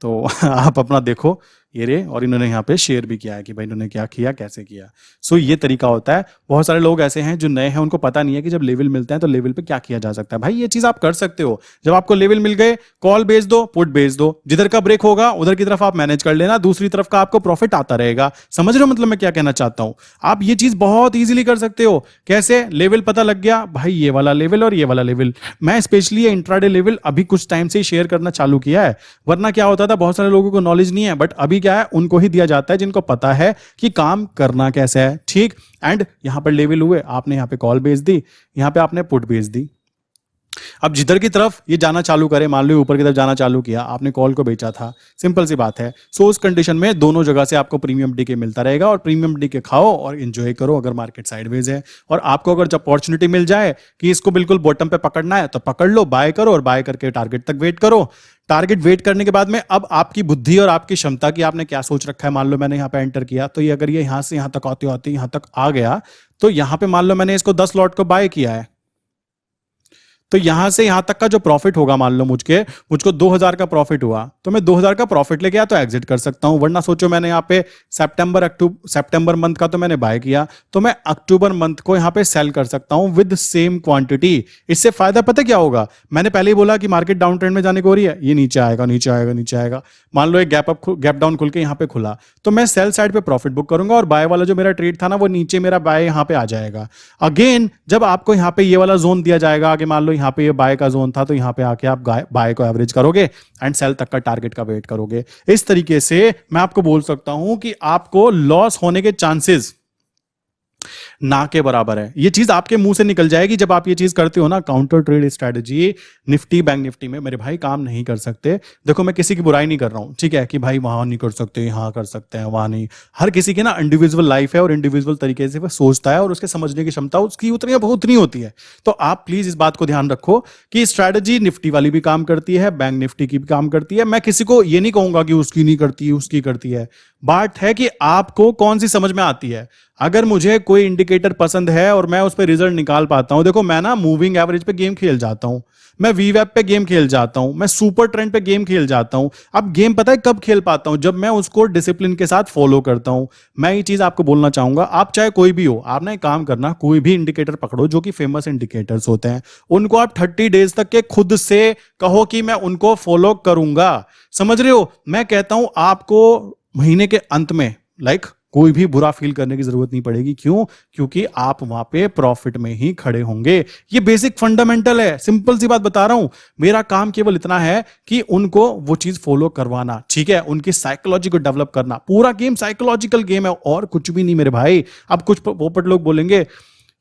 [SPEAKER 1] तो आप अपना देखो ये रे, और इन्होंने यहाँ पे शेयर भी किया है कि भाई इन्होंने क्या किया, कैसे किया। सो ये तरीका होता है। बहुत सारे लोग ऐसे हैं जो नए हैं, उनको पता नहीं है कि जब लेवल मिलता है तो लेवल पे क्या किया जा सकता है। भाई ये चीज आप कर सकते हो, जब आपको लेवल मिल गए कॉल बेच दो, पुट बेच दो, जिधर का ब्रेक होगा उधर की तरफ आप मैनेज कर लेना, दूसरी तरफ का आपको प्रॉफिट आता रहेगा। समझ रहे हो मतलब मैं क्या कहना चाहता हूं। आप ये चीज बहुत ईजिली कर सकते हो। कैसे, लेवल पता लग गया भाई ये वाला लेवल और ये वाला लेवल, मैं स्पेशली इंट्राडे लेवल अभी कुछ टाइम से शेयर करना चालू किया है, वरना क्या होता था बहुत सारे लोगों को नॉलेज नहीं है, बट अभी क्या है उनको ही दिया जाता है जिनको पता है कि काम करना कैसे है, ठीक। एंड यहां पर लेवल हुए, आपने यहां पे कॉल बेच दी, यहां पे आपने पुट बेच दी। अब जिधर की तरफ ये जाना चालू करे, मान लो ऊपर की तरफ जाना चालू किया, आपने कॉल को बेचा था, सिंपल सी बात है। सो उस कंडीशन में दोनों जगह से आपको प्रीमियम डीके मिलता रहेगा, और प्रीमियम डीके खाओ और एंजॉय करो अगर मार्केट साइडवेज है। और आपको अगर जब अपॉर्चुनिटी मिल जाए कि इसको बिल्कुल बॉटम पे पकड़ना है तो पकड़ लो, बाय करो, और बाय करके टारगेट तक वेट करो। टारगेट वेट करने के बाद में अब आपकी बुद्धि और आपकी क्षमता की आपने क्या सोच रखा है। मान लो मैंने यहाँ पे एंटर किया, तो ये अगर ये यहां से यहां तक आते आते यहां तक आ गया, तो यहां पे मान लो मैंने इसको 10 लॉट को बाय किया है, तो यहां से यहां तक का जो प्रॉफिट होगा, मान लो मुझको 2000 का प्रॉफिट हुआ, तो मैं 2000 का प्रॉफिट लेके या तो एग्जिट कर सकता हूं, वरना सोचो मैंने यहाँ पे सितंबर मंथ का तो मैंने बाय किया, तो मैं अक्टूबर मंथ को यहाँ पे सेल कर सकता हूं विद सेम क्वांटिटी। इससे फायदा पता क्या होगा, मैंने पहले ही बोला कि मार्केट डाउन ट्रेंड में जाने को हो रही है, ये नीचे आएगा नीचे आएगा नीचे आएगा, मान लो एक गैप डाउन खुल के यहाँ पे खुला, तो मैं सेल साइड पे प्रॉफिट बुक करूंगा और बाय वाला जो मेरा ट्रेड था ना, वो नीचे मेरा बाय यहाँ पे आ जाएगा। अगेन जब आपको यहाँ पे ये वाला जोन दिया जाएगा, आगे मान लो यहाँ पे ये बाय का जोन था, तो यहाँ पे आके आप बाय को एवरेज करोगे एंड सेल तक का टारगेट का वेट करोगे। इस तरीके से मैं आपको बोल सकता हूं कि आपको लॉस होने के चांसेस ना के बराबर है। ये चीज आपके मुंह से निकल जाएगी जब आप ये चीज करते हो ना। Counter trade strategy Nifty bank Nifty में मेरे भाई काम नहीं कर सकते। देखो मैं किसी की बुराई नहीं कर रहा हूं, ठीक है, कि भाई वहां नहीं कर सकते, यहां कर सकते हैं, वहां नहीं। हर किसी की ना इंडिविजुअल लाइफ है और इंडिविजुअल तरीके से वो सोचता है और उसके समझने की क्षमता उसकी उतनी बहुत नहीं होती है। तो आप प्लीज इस बात को ध्यान रखो कि स्ट्रेटजी निफ्टी वाली भी काम करती है, बैंक निफ्टी की भी काम करती है। मैं किसी को ये नहीं कहूंगा कि उसकी नहीं करती, उसकी करती है। बात है कि आपको कौन सी समझ में आती है। अगर मुझे कोई इंडिकेटर पसंद है और मैं उस पर रिजल्ट निकाल पाता हूं, देखो मैं ना मूविंग एवरेज पे गेम खेल जाता हूं, मैं वीवेब पे गेम खेल जाता हूं, मैं सुपर ट्रेंड पे गेम खेल जाता हूं। अब गेम पता है कब खेल पाता हूं, जब मैं उसको डिसिप्लिन के साथ फॉलो करता हूं। मैं ये चीज आपको बोलना चाहूंगा, आप चाहे कोई भी हो, आपने एक काम करना, कोई भी इंडिकेटर पकड़ो जो कि फेमस इंडिकेटर्स होते हैं, उनको आप 30 डेज तक के खुद से कहो कि मैं उनको फॉलो करूंगा। समझ रहे हो? मैं कहता हूं आपको महीने के अंत में कोई भी बुरा फील करने की जरूरत नहीं पड़ेगी। क्यों? क्योंकि आप वहां पे प्रॉफिट में ही खड़े होंगे। ये बेसिक फंडामेंटल है, सिंपल सी बात बता रहा हूं। मेरा काम केवल इतना है कि उनको वो चीज फॉलो करवाना, ठीक है, उनकी साइकोलॉजी को डेवलप करना। पूरा गेम साइकोलॉजिकल गेम है और कुछ भी नहीं मेरे भाई। अब कुछ पोपट लोग बोलेंगे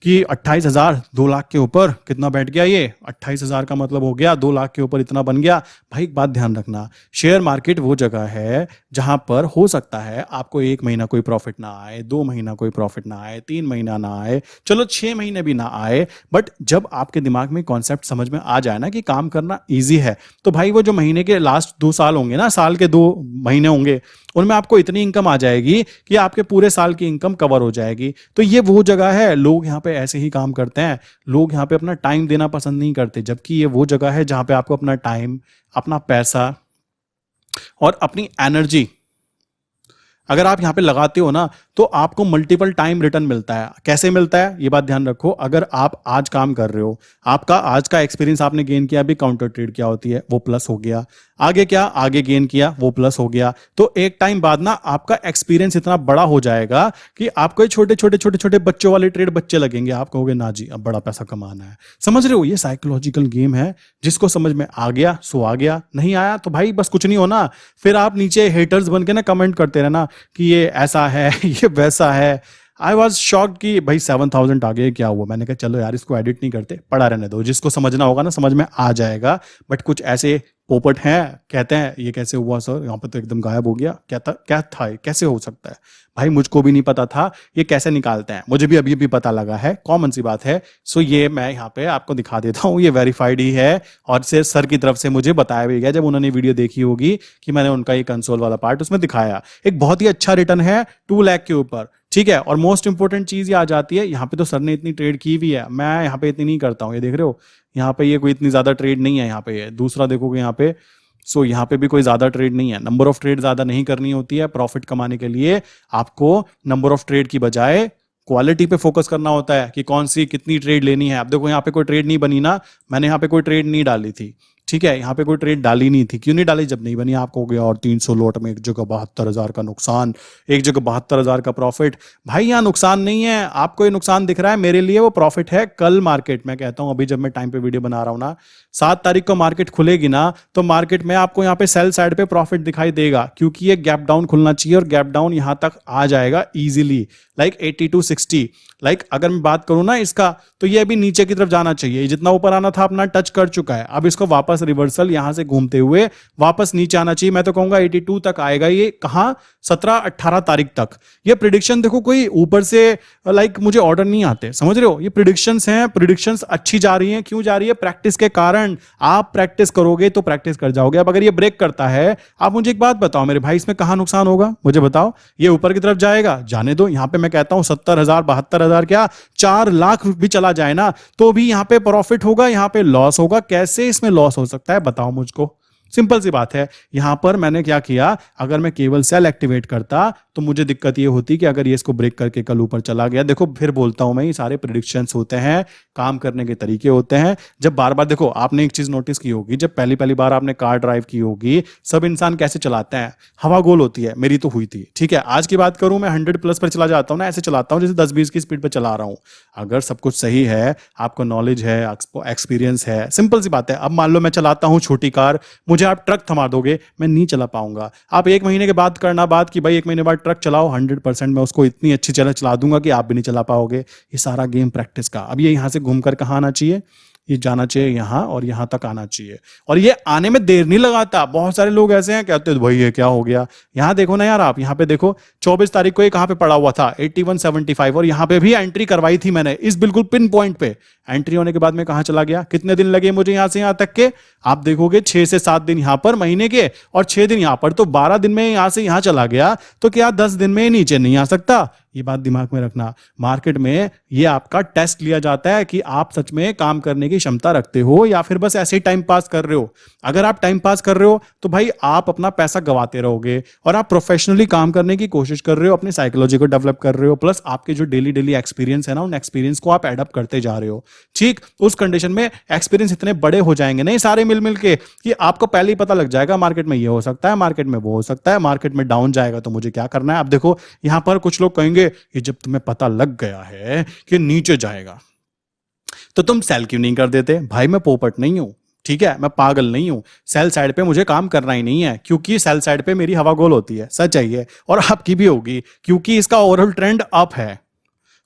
[SPEAKER 1] कि 28,000 2 लाख के ऊपर कितना बैठ गया, ये 28,000 का मतलब हो गया 2 लाख के ऊपर इतना बन गया। भाई एक बात ध्यान रखना, शेयर मार्केट वो जगह है जहां पर हो सकता है आपको 1 महीना कोई प्रॉफिट ना आए, 2 महीना कोई प्रॉफिट ना आए, 3 महीना ना आए, चलो 6 महीने भी ना आए। बट जब आपके दिमाग में कॉन्सेप्ट समझ में आ जाए ना कि काम करना ईजी है, तो भाई वो जो महीने के लास्ट 2 साल होंगे ना, साल के 2 महीने होंगे, उनमें आपको इतनी इनकम आ जाएगी कि आपके पूरे साल की इनकम कवर हो जाएगी। तो ये वो जगह है, लोग यहाँ पे ऐसे ही काम करते हैं। लोग यहाँ पे अपना टाइम देना पसंद नहीं करते, जबकि ये वो जगह है जहां पे आपको अपना टाइम, अपना पैसा और अपनी एनर्जी अगर आप यहां पे लगाते हो ना, तो आपको मल्टीपल टाइम रिटर्न मिलता है। कैसे मिलता है ये बात ध्यान रखो। अगर आप आज काम कर रहे हो, आपका आज का एक्सपीरियंस आपने गेन किया, अभी काउंटर ट्रेड क्या होती है वो प्लस हो गया, आगे क्या आगे गेन किया वो प्लस हो गया, तो एक टाइम बाद ना आपका एक्सपीरियंस इतना बड़ा हो जाएगा कि आपको छोटे छोटे छोटे छोटे बच्चों वाले ट्रेड बच्चे लगेंगे। आप कहोगे ना जी अब बड़ा पैसा कमाना है। समझ रहे हो? ये साइकोलॉजिकल गेम है। जिसको समझ में आ गया सो आ गया, नहीं आया तो भाई बस कुछ नहीं होना। फिर आप नीचे हेटर्स बन के ना कमेंट करते रहना कि ये ऐसा है ये वैसा है। आई वॉज शॉक्ड कि भाई 7,000 आ गए, क्या हुआ? मैंने कहा चलो यार इसको एडिट नहीं करते, पड़ा रहने दो, जिसको समझना होगा ना समझ में आ जाएगा। बट कुछ ऐसे पोपट हैं, कहते हैं ये कैसे हुआ सर, यहाँ पे तो एकदम गायब हो गया, क्या था कैसे हो सकता है? भाई मुझको भी नहीं पता था ये कैसे निकालते हैं, मुझे भी अभी अभी पता लगा है, कॉमन सी बात है। सो ये मैं यहाँ पे आपको दिखा देता हूँ, ये वेरीफाइड ही है और सिर्फ सर की तरफ से मुझे बताया भी गया जब उन्होंने वीडियो देखी होगी कि मैंने उनका ये कंसोल वाला पार्ट उसमें दिखाया। एक बहुत ही अच्छा रिटर्न है 2 लाख के ऊपर, ठीक है। और मोस्ट इंपोर्टेंट चीज ये आ जाती है, यहाँ पे तो सर ने इतनी ट्रेड की भी है, मैं यहाँ पे इतनी नहीं करता हूँ। ये देख रहे हो यहाँ पे ये कोई इतनी ज्यादा ट्रेड नहीं है यहाँ पे। ये दूसरा देखोगे यहाँ पे, सो यहाँ पे भी कोई ज्यादा ट्रेड नहीं है। नंबर ऑफ ट्रेड ज्यादा नहीं करनी होती है। प्रॉफिट कमाने के लिए आपको नंबर ऑफ ट्रेड की बजाय क्वालिटी पे फोकस करना होता है कि कौन सी कितनी ट्रेड लेनी है। आप देखो यहाँ पे कोई ट्रेड नहीं बनी ना, मैंने यहाँ पे कोई ट्रेड नहीं डाली थी, ठीक है, यहाँ पे कोई ट्रेड डाली नहीं थी। क्यों नहीं डाली? जब नहीं बनी आपको हो गया और 300 लॉट में एक जगह 72,000 का नुकसान, एक जगह 72,000 का प्रॉफिट। भाई यहाँ नुकसान नहीं है, आपको ये नुकसान दिख रहा है, मेरे लिए वो प्रॉफिट है। कल मार्केट में कहता हूं, अभी जब मैं टाइम पे वीडियो बना रहा हूं ना, 7 तारीख को मार्केट खुलेगी ना, तो मार्केट में आपको यहाँ पे सेल साइड पे प्रॉफिट दिखाई देगा, क्योंकि ये गैप डाउन खुलना चाहिए और गैप डाउन यहां तक आ जाएगा इजीली, 80 to 60। अगर मैं बात करूं ना इसका, तो ये अभी नीचे की तरफ जाना चाहिए। जितना ऊपर आना था अपना टच कर चुका है, अब इसको वापस वापस रिवर्सल यहां से घूमते हुए वापस नीचे आना चाहिए। मैं तो कहूंगा 82 तक आएगा ये, कहां 17-18 तारीख तक। ये प्रिडिक्शन देखो कोई ऊपर से लाइक मुझे ऑर्डर नहीं आते, समझ रहे हो, ये प्रिडिक्शंस हैं। प्रिडिक्शंस अच्छी जा रही हैं, क्यों जा रही है? प्रैक्टिस के कारण। आप प्रैक्टिस करोगे तो प्रैक्टिस कर जाओगे। अब अगर ये ब्रेक करता है, आप मुझे एक बात बताओ मेरे भाई, इसमें कहां नुकसान होगा मुझे बताओ? ये ऊपर की तरफ जाएगा, जाने दो। यहां पे मैं कहता हूं 70,000 72,000 क्या 4 लाख भी चला जाए ना तो भी यहां पे प्रॉफिट होगा, यहां पे लॉस होगा। कैसे इसमें लॉस हो सकता है बताओ मुझको? सिंपल सी बात है। यहां पर मैंने क्या किया, अगर मैं केवल सेल एक्टिवेट करता तो मुझे दिक्कत ये होती कि अगर ये इसको ब्रेक करके कल ऊपर चला गया, देखो फिर बोलता हूं मैं, ये सारे प्रिडिक्शंस होते हैं, काम करने के तरीके होते हैं। जब बार बार देखो, आपने एक चीज नोटिस की होगी, जब पहली पहली बार आपने कार ड्राइव की होगी, सब इंसान कैसे चलाते हैं, हवा गोल होती है। मेरी तो हुई थी, ठीक है। आज की बात करूं, मैं 100+ पर चला जाता हूं ना, ऐसे चलाता हूं जैसे 10-20 की स्पीड पर चला रहा हूं। अगर सब कुछ सही है, आपको नॉलेज है, एक्सपीरियंस है, सिंपल सी बात है। अब मान लो मैं चलाता हूं छोटी कार, मुझे आप ट्रक थमा दोगे, मैं नहीं चला पाऊंगा। आप 1 महीने के बाद करना बात कि भाई 1 महीने बाद ट्रक चलाओ, 100% मैं उसको इतनी अच्छी चला दूंगा कि आप भी नहीं चला पाओगे। ये सारा गेम प्रैक्टिस का। अब ये यहां से घूमकर कहां आना चाहिए, ये जाना चाहिए यहां और यहां तक आना चाहिए। और ये आने में देर नहीं लगाता। बहुत सारे लोग ऐसे हैं कहते हैं भाई ये क्या हो गया। यहां देखो ना यार, आप यहां पे देखो 24 तारीख को ये कहां पे पड़ा हुआ था 81.75, और यहां पे भी एंट्री करवाई थी मैंने इस बिल्कुल पिन पॉइंट पे। एंट्री होने के बाद में कहां चला गया, कितने दिन लगे मुझे यहां से यहां तक के? आप देखोगे 6 से 7 दिन यहां पर महीने के, और 6 दिन यहां पर, तो 12 दिन में यहां से यहां चला गया। तो क्या 10 दिन में नीचे नहीं आ सकता? ये बात दिमाग में रखना। मार्केट में ये आपका टेस्ट लिया जाता है कि आप सच में काम करने की क्षमता रखते हो या फिर बस ऐसे ही टाइम पास कर रहे हो। अगर आप टाइम पास कर रहे हो तो भाई आप अपना पैसा गवाते रहोगे, और आप प्रोफेशनली काम करने की कोशिश कर रहे हो, अपनी साइकोलॉजी को डेवलप कर रहे हो, प्लस आपके जो डेली डेली एक्सपीरियंस है ना, उन एक्सपीरियंस को आप एडअप करते जा रहे हो। ठीक, उस कंडीशन में एक्सपीरियंस इतने बड़े हो जाएंगे नहीं सारे मिल के, कि आपको पहले ही पता लग जाएगा मार्केट में ये हो सकता है, मार्केट में वो हो सकता है, मार्केट में डाउन जाएगा तो मुझे क्या करना है। अब देखो यहां पर कुछ लोग कहेंगे कि जब तुम्हें पता लग गया है कि नीचे जाएगा तो तुम सेल क्यों नहीं कर देते? भाई मैं पोपट नहीं हूं, ठीक है, मैं पागल नहीं हूं। सेल साइड पे मुझे काम करना ही नहीं है, क्योंकि सेल साइड पे मेरी हवा गोल होती है, सच है ये, और आपकी भी होगी, क्योंकि इसका ओवरऑल ट्रेंड अप है।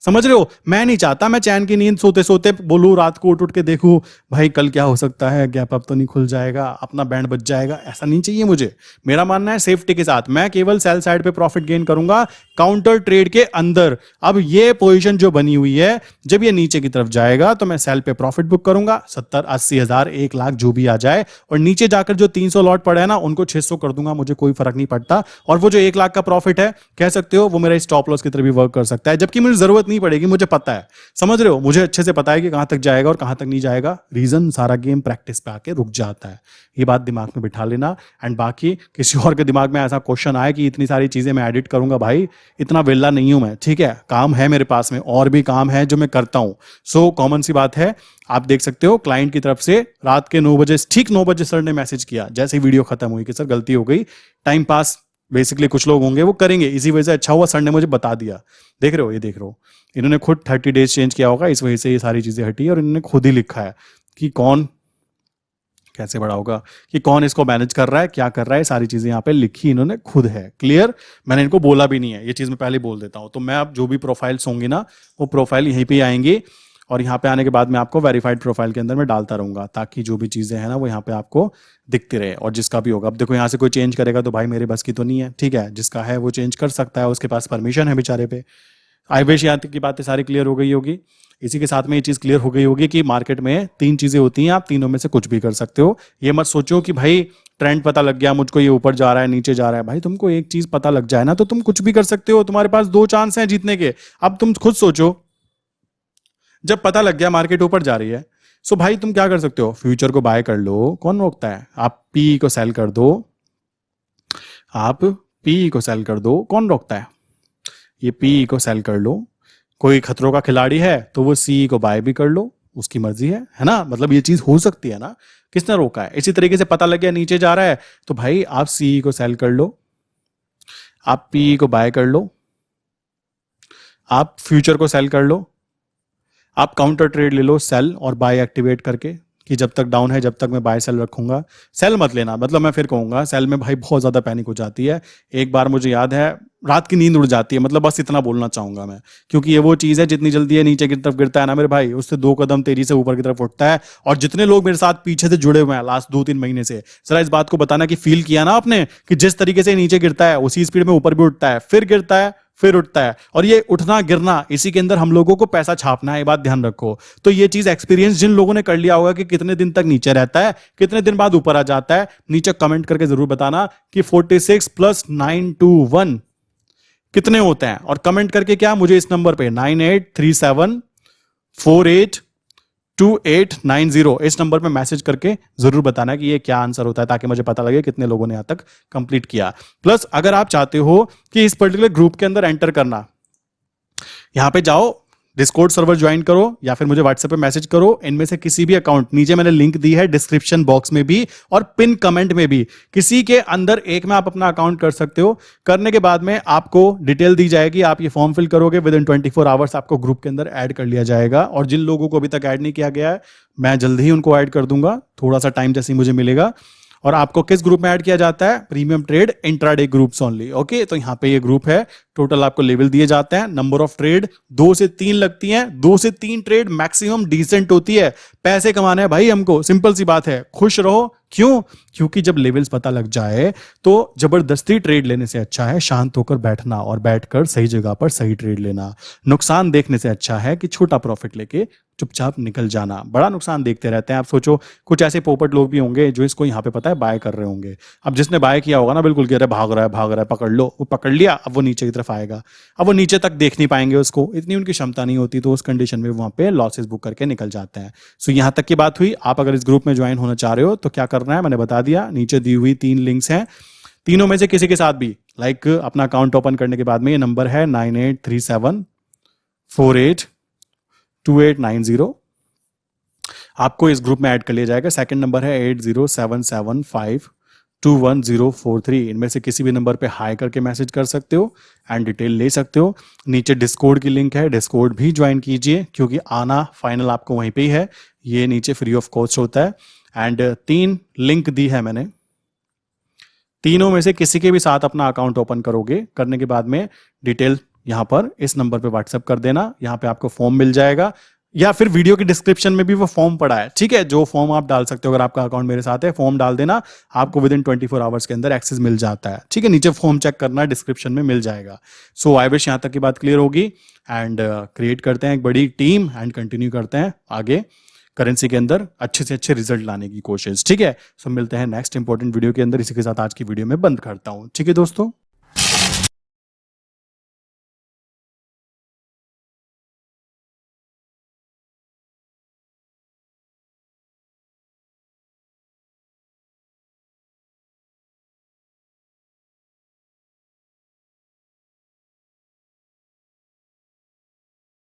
[SPEAKER 1] समझ रहे हो? मैं नहीं चाहता मैं चैन की नींद सोते सोते बोलूं, रात को उठ उठ के देखूं भाई कल क्या हो सकता है, गैप अप तो नहीं खुल जाएगा, अपना बैंड बच जाएगा। ऐसा नहीं चाहिए मुझे। मेरा मानना है सेफ्टी के साथ मैं केवल सेल साइड पे प्रॉफिट गेन करूंगा, काउंटर ट्रेड के अंदर। अब ये पोजीशन जो बनी हुई है, जब ये नीचे की तरफ जाएगा तो मैं सेल पे प्रॉफिट बुक करूंगा, 70-80 हजार 1 लाख जो भी आ जाए, और नीचे जाकर जो 300 लॉट पड़े हैं ना उनको 600 कर दूंगा, मुझे कोई फर्क नहीं पड़ता। और वो जो 1 लाख का प्रॉफिट है, कह सकते हो वो मेरा स्टॉप लॉस की तरह भी वर्क कर सकता है, जबकि मुझे जरूरत नहीं पड़ेगी, मुझे पता है। समझ रहे हो? मुझे अच्छे से पता है कि कहां तक जाएगा और कहां तक नहीं जाएगा। रीजन सारा गेम प्रैक्टिस पे आके रुक जाता है। ये बात दिमाग में बिठा लेना। एंड बाकी किसी और के दिमाग में ऐसा क्वेश्चन आए कि इतनी सारी चीजें मैं एडिट करूंगा, भाई इतना वेला नहीं हूं मैं, ठीक है, काम है मेरे पास में, और भी काम है जो मैं करता हूं। सो कॉमन सी बात है, आप देख सकते हो क्लाइंट की तरफ से रात के 9 बजे, ठीक 9 बजे सर ने मैसेज किया जैसे ही वीडियो खत्म हुई कि सर गलती हो गई। टाइम पास बेसिकली कुछ लोग होंगे वो करेंगे, इसी वजह से अच्छा हुआ सर ने मुझे बता दिया। देख रहे हो, ये देख रहे हो, इन्होंने खुद 30 डेज चेंज किया होगा, इस वजह से ये सारी चीजें हटी, और इन्होंने खुद ही लिखा है कि कौन कैसे बड़ा होगा, कि कौन इसको मैनेज कर रहा है, क्या कर रहा है, सारी चीजें यहाँ पे लिखी इन्होंने खुद है। क्लियर? मैंने इनको बोला भी नहीं है, ये चीज मैं पहले बोल देता हूं। तो मैं अब जो भी प्रोफाइल्स होंगी ना, वो प्रोफाइल यहीं पे आएंगी, और यहाँ पे आने के बाद मैं आपको वेरीफाइड प्रोफाइल के अंदर में डालता रहूंगा, ताकि जो भी चीजें हैं ना वो यहाँ पे आपको दिखती रहे, और जिसका भी होगा। अब देखो यहाँ से कोई चेंज करेगा तो भाई मेरे बस की तो नहीं है, ठीक है, जिसका है वो चेंज कर सकता है, उसके पास परमिशन है बेचारे पे। आई विश यहाँ तक की बातें सारी क्लियर हो गई होगी। इसी के साथ में ये चीज क्लियर हो गई होगी कि मार्केट में 3 चीजें होती हैं, आप तीनों में से कुछ भी कर सकते हो। ये मत सोचो कि भाई ट्रेंड पता लग गया मुझको, ये ऊपर जा रहा है नीचे जा रहा है। भाई तुमको एक चीज पता लग जाए ना तो तुम कुछ भी कर सकते हो, तुम्हारे पास 2 चांस हैं जीतने के। अब तुम खुद सोचो, जब पता लग गया मार्केट ऊपर जा रही है, सो भाई तुम क्या कर सकते हो? फ्यूचर को बाय कर लो, कौन रोकता है? आप पी को सेल कर दो, आप पी को सेल कर दो, कौन रोकता है? ये पी को सेल कर लो। कोई खतरों का खिलाड़ी है तो वो सी को बाय भी कर लो, उसकी मर्जी है ना? मतलब ये चीज हो सकती है ना, किसने रोका है? इसी तरीके से पता लग गया नीचे जा रहा है तो भाई आप सी को सेल कर लो, आप पी को बाय कर लो, आप फ्यूचर को सेल कर लो, आप काउंटर ट्रेड ले लो सेल और बाय एक्टिवेट करके, कि जब तक डाउन है जब तक मैं बाय सेल रखूंगा। सेल मत लेना, मतलब मैं फिर कहूंगा सेल में भाई बहुत ज्यादा पैनिक हो जाती है। एक बार मुझे याद है रात की नींद उड़ जाती है, मतलब बस इतना बोलना चाहूंगा मैं, क्योंकि ये वो चीज है जितनी जल्दी ये नीचे की तरफ गिरता है ना मेरे भाई, उससे 2 कदम तेजी से ऊपर की तरफ उठता है। और जितने लोग मेरे साथ पीछे से जुड़े हुए हैं लास्ट 2-3 महीने से, जरा इस बात को बताना कि फील किया ना आपने कि जिस तरीके से नीचे गिरता है उसी स्पीड में ऊपर भी उठता है, फिर गिरता है फिर उठता है। और ये उठना गिरना इसी के अंदर हम लोगों को पैसा छापना है, ये बात ध्यान रखो। तो ये चीज एक्सपीरियंस जिन लोगों ने कर लिया होगा कि कितने दिन तक नीचे रहता है, कितने दिन बाद ऊपर आ जाता है, नीचे कमेंट करके जरूर बताना कि 46 + 921 कितने होते हैं। और कमेंट करके क्या मुझे इस नंबर पे 9837482890 इस नंबर पे मैसेज करके जरूर बताना कि ये क्या आंसर होता है, ताकि मुझे पता लगे कितने लोगों ने यहां तक कंप्लीट किया। प्लस अगर आप चाहते हो कि इस पर्टिकुलर ग्रुप के अंदर एंटर करना, यहां पे जाओ, डिस्कॉर्ड सर्वर ज्वाइन करो या फिर मुझे व्हाट्सएप पे मैसेज करो। इनमें से किसी भी अकाउंट, नीचे मैंने लिंक दी है डिस्क्रिप्शन बॉक्स में भी और पिन कमेंट में भी, किसी के अंदर एक में आप अपना अकाउंट कर सकते हो। करने के बाद में आपको डिटेल दी जाएगी, आप ये फॉर्म फिल करोगे, विद इन 24 आवर्स आपको ग्रुप के अंदर ऐड कर लिया जाएगा। और जिन लोगों को अभी तक ऐड नहीं किया गया है, मैं जल्दी ही उनको ऐड कर दूंगा, थोड़ा सा टाइम जैसे ही मुझे मिलेगा। और आपको किस ग्रुप में ऐड किया जाता है? Premium trade intraday groups only. Okay, तो यहां पे ये ग्रुप है। टोटल आपको लेवल दिए जाते हैं, नंबर ऑफ ट्रेड 2 से 3 लगती हैं, 2 से 3 ट्रेड मैक्सिमम डिसेंट होती है। पैसे कमाने हैं भाई हमको, सिंपल सी बात है, खुश रहो। क्यों? क्योंकि जब लेवल्स पता लग जाए तो जबरदस्ती ट्रेड लेने से अच्छा है शांत होकर बैठना और बैठकर सही जगह पर सही ट्रेड लेना। नुकसान देखने से अच्छा है कि छोटा प्रॉफिट लेके चुपचाप निकल जाना। बड़ा नुकसान देखते रहते हैं। आप सोचो कुछ ऐसे पोपट लोग भी होंगे जो इसको यहाँ पे पता है बाय कर रहे होंगे। अब जिसने बाय किया होगा ना, बिल्कुल कह रहे भाग रहा है, पकड़ लो, वो पकड़ लिया, अब वो नीचे की तरफ आएगा, अब वो नीचे तक देख नहीं पाएंगे, उसको इतनी उनकी क्षमता नहीं होती, तो उस कंडीशन में वहां पे लॉसेस बुक करके निकल जाते हैं। सो यहाँ तक की बात हुई। आप अगर इस ग्रुप में ज्वाइन होना चाह रहे हो तो क्या करना है मैंने बता दिया, नीचे दी हुई 3 लिंक्स हैं, तीनों में से किसी के साथ भी अपना अकाउंट ओपन करने के बाद में ये नंबर है 9837482890, आपको इस ग्रुप में ऐड कर लिया जाएगा। सेकंड नंबर है 8077521043, इनमें से किसी भी नंबर पे हाई करके मैसेज कर सकते हो एंड डिटेल ले सकते हो। नीचे डिस्कॉर्ड की लिंक है, डिस्कॉर्ड भी ज्वाइन कीजिए, क्योंकि आना फाइनल आपको वहीं पे ही है, ये नीचे फ्री ऑफ कॉस्ट होता है। एंड 3 लिंक दी है मैंने, तीनों में से किसी के भी साथ अपना अकाउंट ओपन करोगे, करने के बाद में डिटेल यहां पर इस नंबर पे व्हाट्सएप कर देना। यहां पे आपको फॉर्म मिल जाएगा, या फिर वीडियो के डिस्क्रिप्शन में भी वो फॉर्म पड़ा है, ठीक है, जो फॉर्म आप डाल सकते हो। अगर आपका अकाउंट मेरे साथ है, फॉर्म डाल देना, आपको विद इन 24 आवर्स के अंदर एक्सेस मिल जाता है, ठीक है। नीचे फॉर्म चेक करना, डिस्क्रिप्शन में मिल जाएगा। सो आई विश यहां तक की बात क्लियर होगी। एंड क्रिएट करते हैं एक बड़ी टीम एंड कंटिन्यू करते हैं आगे करेंसी के अंदर अच्छे से अच्छे रिजल्ट लाने की कोशिश, ठीक है। सो मिलते हैं नेक्स्ट इंपॉर्टेंट वीडियो के अंदर। इसी के साथ आज की वीडियो में बंद करता हूं, ठीक है दोस्तों।